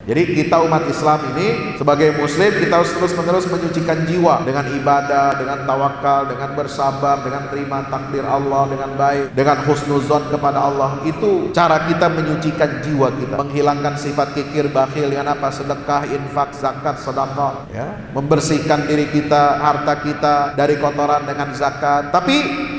Jadi kita umat Islam ini sebagai muslim kita harus terus-menerus menyucikan jiwa dengan ibadah, dengan tawakal, dengan bersabar, dengan terima takdir Allah dengan baik, dengan husnuzon kepada Allah. Itu cara kita menyucikan jiwa kita, menghilangkan sifat kikir bakhil dengan apa? Sedekah, infak, zakat, sedekah, ya, membersihkan diri kita, harta kita dari kotoran dengan zakat. Tapi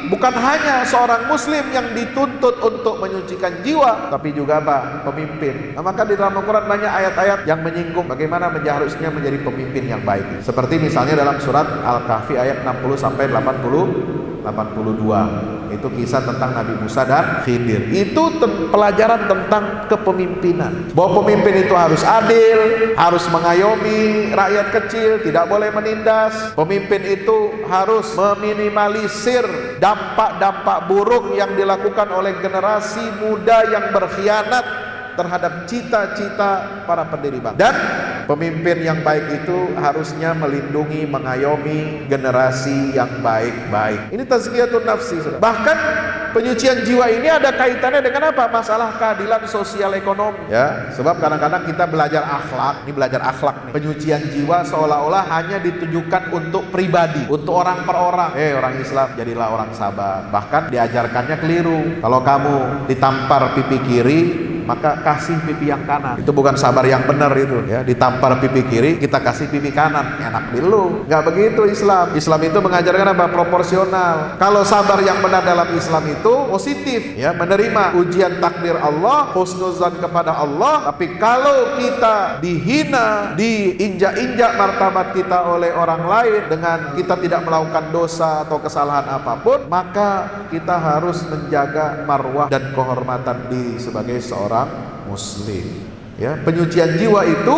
bukan hanya seorang muslim yang dituntut untuk menyucikan jiwa, tapi juga apa? Pemimpin. Nah, maka di dalam Al-Quran banyak ayat-ayat yang menyinggung bagaimana harusnya menjadi pemimpin yang baik. Seperti misalnya dalam surat Al-Kahfi ayat 60 sampai 82. Itu kisah tentang Nabi Musa dan Khidir. Itu pelajaran tentang kepemimpinan. Bahwa pemimpin itu harus adil, harus mengayomi rakyat kecil, tidak boleh menindas. Pemimpin itu harus meminimalisir dampak-dampak buruk yang dilakukan oleh generasi muda yang berkhianat terhadap cita-cita para pendiri bangsa. Dan pemimpin yang baik itu harusnya melindungi, mengayomi generasi yang baik-baik. Ini tazkiyatun nafsi. Bahkan penyucian jiwa ini ada kaitannya dengan apa? Masalah keadilan sosial ekonomi. Ya, sebab kadang-kadang kita belajar akhlak, ini belajar akhlak nih. Penyucian jiwa seolah-olah hanya ditujukan untuk pribadi, untuk orang per orang. Orang Islam jadilah orang sabar. Bahkan diajarkannya keliru. Kalau kamu ditampar pipi kiri, maka kasih pipi yang kanan. Itu bukan sabar yang benar itu, ya. Ditampar pipi kiri, kita kasih pipi kanan. Enak dulu. Nggak begitu Islam. Islam itu mengajarkan apa? Proporsional. Kalau sabar yang benar dalam Islam itu positif, ya, menerima ujian takdir Allah, husnuzan kepada Allah. Tapi kalau kita dihina, diinjak-injak martabat kita oleh orang lain dengan kita tidak melakukan dosa atau kesalahan apapun, maka kita harus menjaga marwah dan kehormatan diri sebagai seorang muslim. Ya, penyucian jiwa itu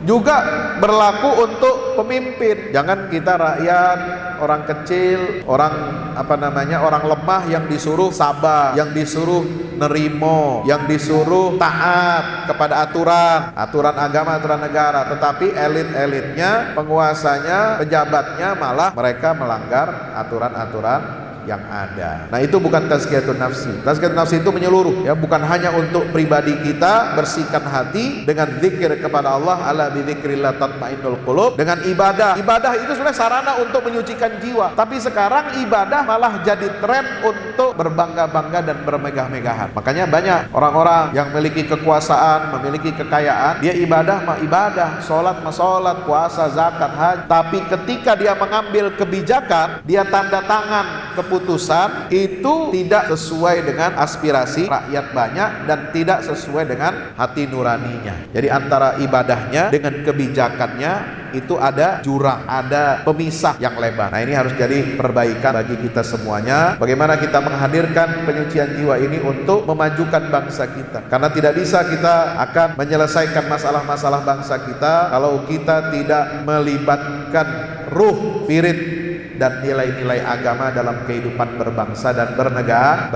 juga berlaku untuk pemimpin. Jangan kita rakyat, orang kecil, orang orang lemah yang disuruh sabar, yang disuruh nerimo, yang disuruh taat kepada aturan agama, aturan negara. Tetapi elit-elitnya, penguasanya, pejabatnya malah mereka melanggar aturan-aturan yang ada. Nah, itu bukan tazkiyatun nafsi. Tazkiyatun nafsi itu menyeluruh, ya, bukan hanya untuk pribadi kita, bersihkan hati dengan zikir kepada Allah, ala bidzikrillah tatmainnul qulub, dengan ibadah. Ibadah itu sebenarnya sarana untuk menyucikan jiwa. Tapi sekarang ibadah malah jadi tren untuk berbangga-bangga dan bermegah-megahan. Makanya banyak orang-orang yang memiliki kekuasaan, memiliki kekayaan, dia ibadah mah ibadah, sholat mah sholat, puasa, zakat, haji. Tapi ketika dia mengambil kebijakan, dia tanda tangan keputusan itu tidak sesuai dengan aspirasi rakyat banyak dan tidak sesuai dengan hati nuraninya. Jadi antara ibadahnya dengan kebijakannya itu ada jurang, ada pemisah yang lebar. Nah, ini harus jadi perbaikan bagi kita semuanya. Bagaimana kita menghadirkan penyucian jiwa ini untuk memajukan bangsa kita. Karena tidak bisa kita akan menyelesaikan masalah-masalah bangsa kita kalau kita tidak melibatkan ruh, spirit dan nilai-nilai agama dalam kehidupan berbangsa dan bernegara.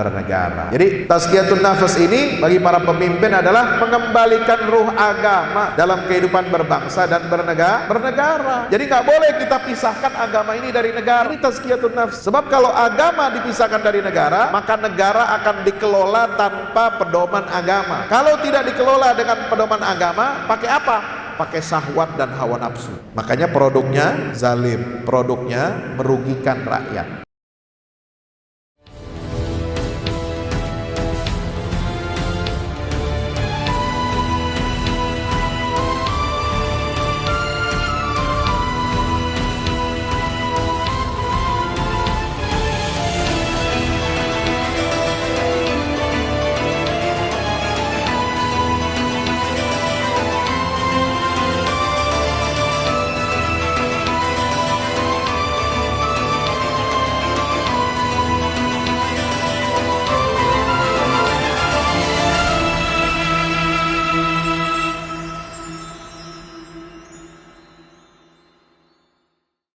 Jadi tazkiyatun nafs ini bagi para pemimpin adalah mengembalikan ruh agama dalam kehidupan berbangsa dan bernegara. Jadi nggak boleh kita pisahkan agama ini dari negara. Ini tazkiyatun nafs. Sebab kalau agama dipisahkan dari negara, maka negara akan dikelola tanpa pedoman agama. Kalau tidak dikelola dengan pedoman agama, pakai apa? Pakai syahwat dan hawa nafsu. Makanya produknya zalim, produknya merugikan rakyat.